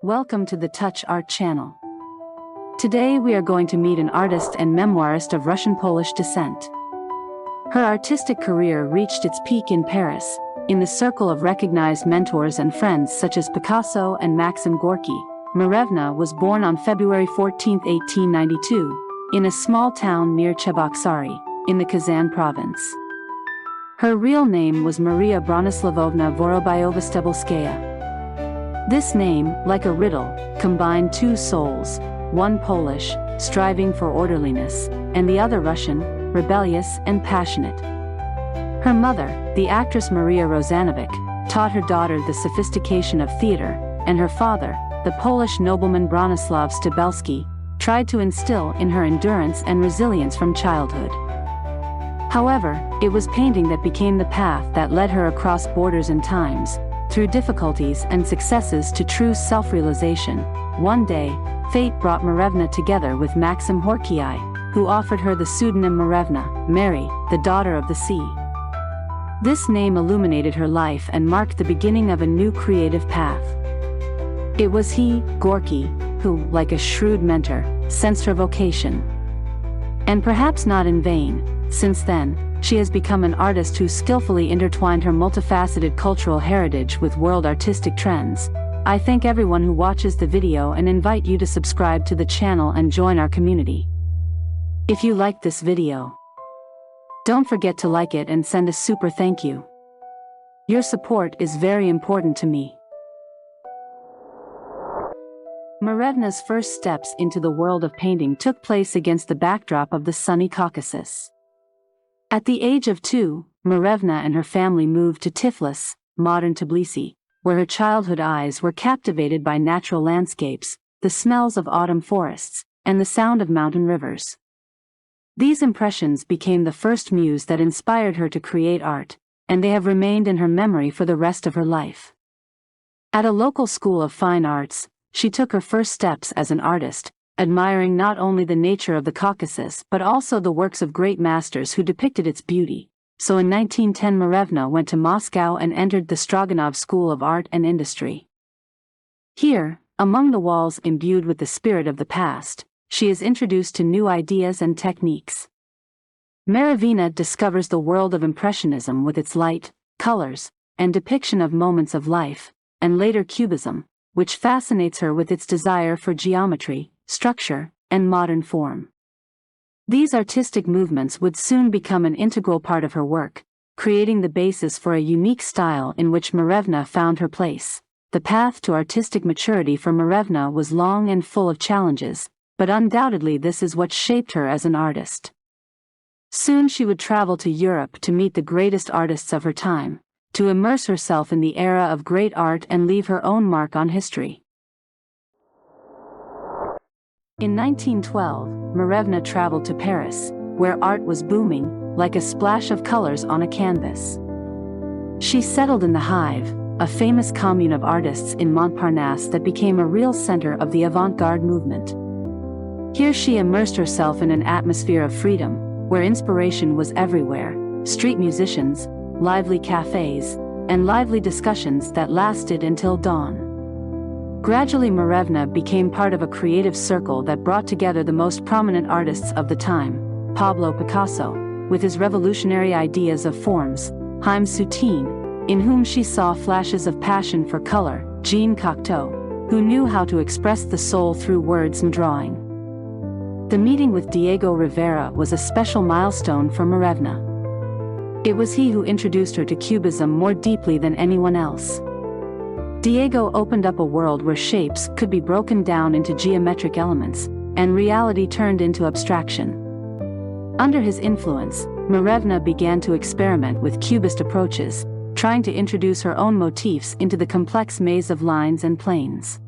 Welcome to the Touch Art channel. Today we are going to meet an artist and memoirist of Russian-Polish descent. Her artistic career reached its peak in Paris, in the circle of recognized mentors and friends such as Picasso and Maxim Gorky. Marevna was born on February 14, 1892, in a small town near Cheboksary, in the Kazan province. Her real name was Maria Bronislavovna Vorobyova-Stebelskaya. This name, like a riddle, combined two souls, one Polish, striving for orderliness, and the other Russian, rebellious and passionate. Her mother, the actress Maria Rozanovych, taught her daughter the sophistication of theater, and her father, the Polish nobleman Bronisław Stebelski, tried to instill in her endurance and resilience from childhood. However, it was painting that became the path that led her across borders and times, through difficulties and successes to true self-realization. One day, fate brought Marevna together with Maxim Gorky, who offered her the pseudonym Marevna, Mary, the daughter of the sea. This name illuminated her life and marked the beginning of a new creative path. It was he, Gorky, who, like a shrewd mentor, sensed her vocation. And perhaps not in vain, since then, she has become an artist who skillfully intertwined her multifaceted cultural heritage with world artistic trends. I thank everyone who watches the video and invite you to subscribe to the channel and join our community. If you liked this video, don't forget to like it and send a super thank you. Your support is very important to me. Marevna's first steps into the world of painting took place against the backdrop of the sunny Caucasus. At the age of 2, Marevna and her family moved to Tiflis, modern Tbilisi, where her childhood eyes were captivated by natural landscapes, the smells of autumn forests, and the sound of mountain rivers. These impressions became the first muse that inspired her to create art, and they have remained in her memory for the rest of her life. At a local school of fine arts, she took her first steps as an artist, admiring not only the nature of the Caucasus but also the works of great masters who depicted its beauty. So in 1910 Marevna went to Moscow and entered the Stroganov School of Art and Industry. Here, among the walls imbued with the spirit of the past, she is introduced to new ideas and techniques. Marevna discovers the world of Impressionism with its light, colors, and depiction of moments of life, and later Cubism, which fascinates her with its desire for geometry, structure, and modern form. These artistic movements would soon become an integral part of her work, creating the basis for a unique style in which Marevna found her place. The path to artistic maturity for Marevna was long and full of challenges, but undoubtedly this is what shaped her as an artist. Soon she would travel to Europe to meet the greatest artists of her time, to immerse herself in the era of great art and leave her own mark on history. In 1912, Marevna traveled to Paris, where art was booming, like a splash of colors on a canvas. She settled in the Hive, a famous commune of artists in Montparnasse that became a real center of the avant-garde movement. Here she immersed herself in an atmosphere of freedom, where inspiration was everywhere, street musicians, lively cafes, and lively discussions that lasted until dawn. Gradually Marevna became part of a creative circle that brought together the most prominent artists of the time: Pablo Picasso, with his revolutionary ideas of forms, Haim Soutine, in whom she saw flashes of passion for color, Jean Cocteau, who knew how to express the soul through words and drawing. The meeting with Diego Rivera was a special milestone for Marevna. It was he who introduced her to Cubism more deeply than anyone else. Diego opened up a world where shapes could be broken down into geometric elements, and reality turned into abstraction. Under his influence, Marevna began to experiment with Cubist approaches, trying to introduce her own motifs into the complex maze of lines and planes.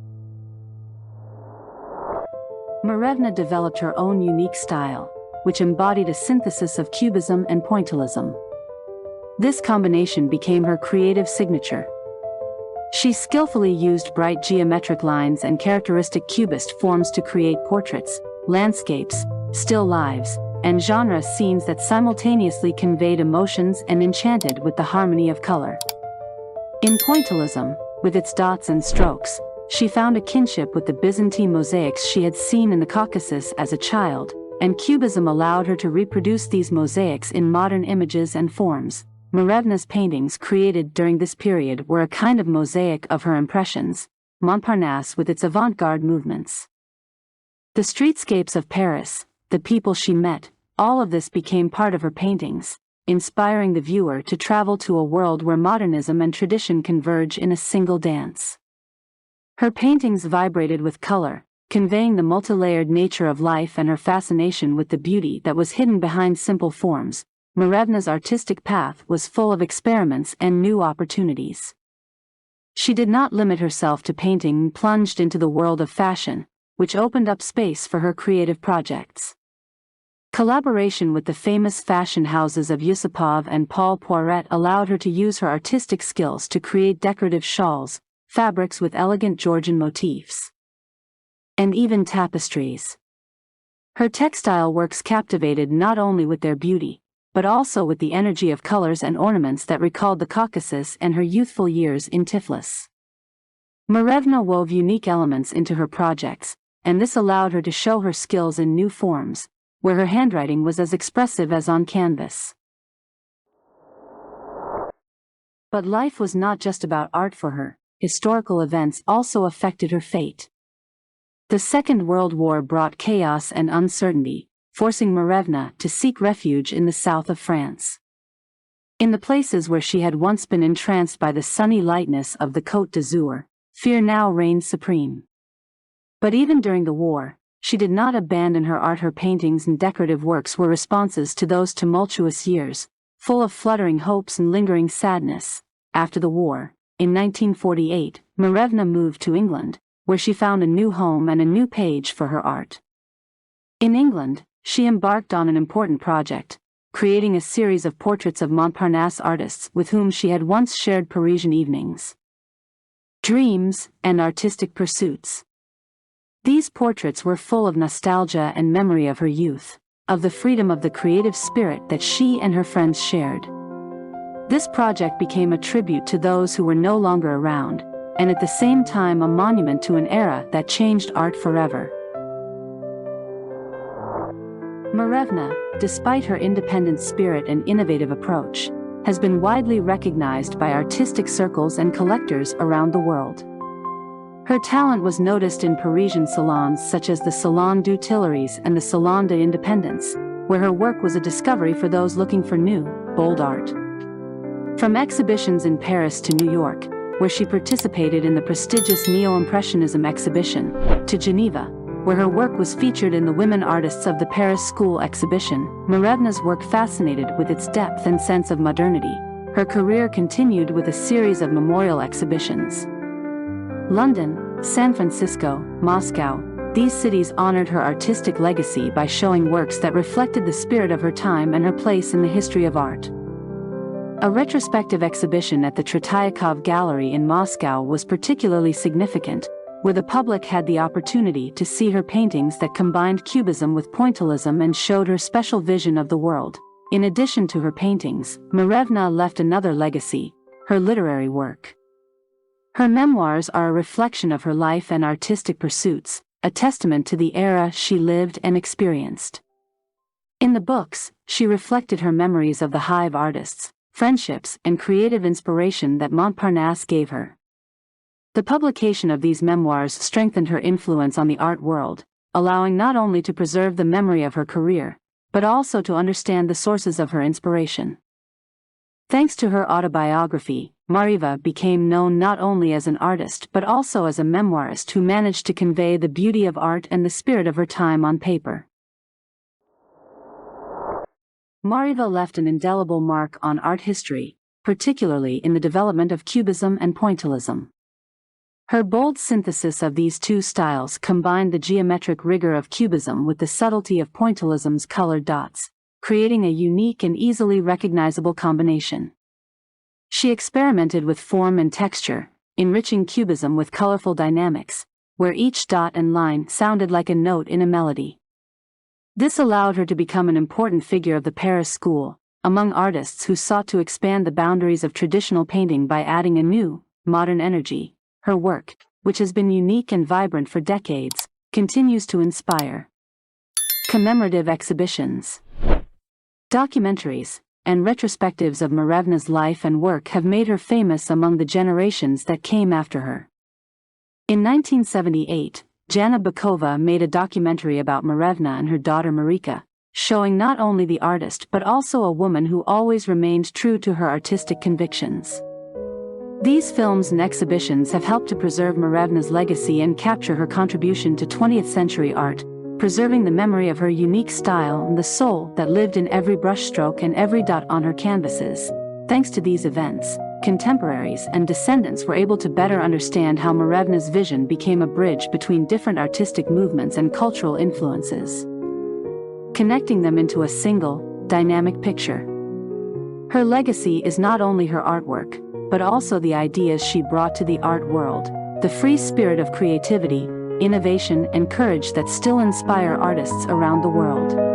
Marevna developed her own unique style, which embodied a synthesis of Cubism and Pointillism. This combination became her creative signature. She skillfully used bright geometric lines and characteristic Cubist forms to create portraits, landscapes, still lives, and genre scenes that simultaneously conveyed emotions and enchanted with the harmony of color. In Pointillism, with its dots and strokes, she found a kinship with the Byzantine mosaics she had seen in the Caucasus as a child, and Cubism allowed her to reproduce these mosaics in modern images and forms. Marevna's paintings created during this period were a kind of mosaic of her impressions, Montparnasse with its avant-garde movements. The streetscapes of Paris, the people she met, all of this became part of her paintings, inspiring the viewer to travel to a world where modernism and tradition converge in a single dance. Her paintings vibrated with color, conveying the multilayered nature of life and her fascination with the beauty that was hidden behind simple forms. Marevna's artistic path was full of experiments and new opportunities. She did not limit herself to painting and plunged into the world of fashion, which opened up space for her creative projects. Collaboration with the famous fashion houses of Yusupov and Paul Poiret allowed her to use her artistic skills to create decorative shawls, fabrics with elegant Georgian motifs, and even tapestries. Her textile works captivated not only with their beauty, but also with the energy of colors and ornaments that recalled the Caucasus and her youthful years in Tiflis. Marevna wove unique elements into her projects, and this allowed her to show her skills in new forms, where her handwriting was as expressive as on canvas. But life was not just about art for her. Historical events also affected her fate. The Second World War brought chaos and uncertainty, forcing Marevna to seek refuge in the south of France. In the places where she had once been entranced by the sunny lightness of the Côte d'Azur, fear now reigned supreme. But even during the war, she did not abandon her art. Her paintings and decorative works were responses to those tumultuous years, full of fluttering hopes and lingering sadness. After the war, in 1948, Marevna moved to England, where she found a new home and a new page for her art. In England, she embarked on an important project, creating a series of portraits of Montparnasse artists with whom she had once shared Parisian evenings, dreams, and artistic pursuits. These portraits were full of nostalgia and memory of her youth, of the freedom of the creative spirit that she and her friends shared. This project became a tribute to those who were no longer around, and at the same time a monument to an era that changed art forever. Marevna, despite her independent spirit and innovative approach, has been widely recognized by artistic circles and collectors around the world. Her talent was noticed in Parisian salons such as the Salon du Tuileries and the Salon de l'Indépendance, where her work was a discovery for those looking for new, bold art. From exhibitions in Paris to New York, where she participated in the prestigious Neo-Impressionism exhibition, to Geneva, where her work was featured in the Women Artists of the Paris School exhibition, Marevna's work fascinated with its depth and sense of modernity. Her career continued with a series of memorial exhibitions. London, San Francisco, Moscow, these cities honored her artistic legacy by showing works that reflected the spirit of her time and her place in the history of art. A retrospective exhibition at the Tretiakov Gallery in Moscow was particularly significant, where the public had the opportunity to see her paintings that combined Cubism with pointillism and showed her special vision of the world. In addition to her paintings, Marevna left another legacy, her literary work. Her memoirs are a reflection of her life and artistic pursuits, a testament to the era she lived and experienced. In the books, she reflected her memories of the Hive artists, friendships, and creative inspiration that Montparnasse gave her. The publication of these memoirs strengthened her influence on the art world, allowing not only to preserve the memory of her career, but also to understand the sources of her inspiration. Thanks to her autobiography, Mareva became known not only as an artist but also as a memoirist who managed to convey the beauty of art and the spirit of her time on paper. Mareva left an indelible mark on art history, particularly in the development of Cubism and pointillism. Her bold synthesis of these two styles combined the geometric rigor of Cubism with the subtlety of pointillism's colored dots, creating a unique and easily recognizable combination. She experimented with form and texture, enriching Cubism with colorful dynamics, where each dot and line sounded like a note in a melody. This allowed her to become an important figure of the Paris school, among artists who sought to expand the boundaries of traditional painting by adding a new, modern energy. Her work, which has been unique and vibrant for decades, continues to inspire. Commemorative exhibitions, documentaries, and retrospectives of Marevna's life and work have made her famous among the generations that came after her. In 1978, Jana Bakova made a documentary about Marevna and her daughter Marika, showing not only the artist but also a woman who always remained true to her artistic convictions. These films and exhibitions have helped to preserve Marevna's legacy and capture her contribution to 20th century art, preserving the memory of her unique style and the soul that lived in every brushstroke and every dot on her canvases. Thanks to these events, contemporaries and descendants were able to better understand how Marevna's vision became a bridge between different artistic movements and cultural influences, connecting them into a single, dynamic picture. Her legacy is not only her artwork, but also the ideas she brought to the art world, the free spirit of creativity, innovation, and courage that still inspire artists around the world.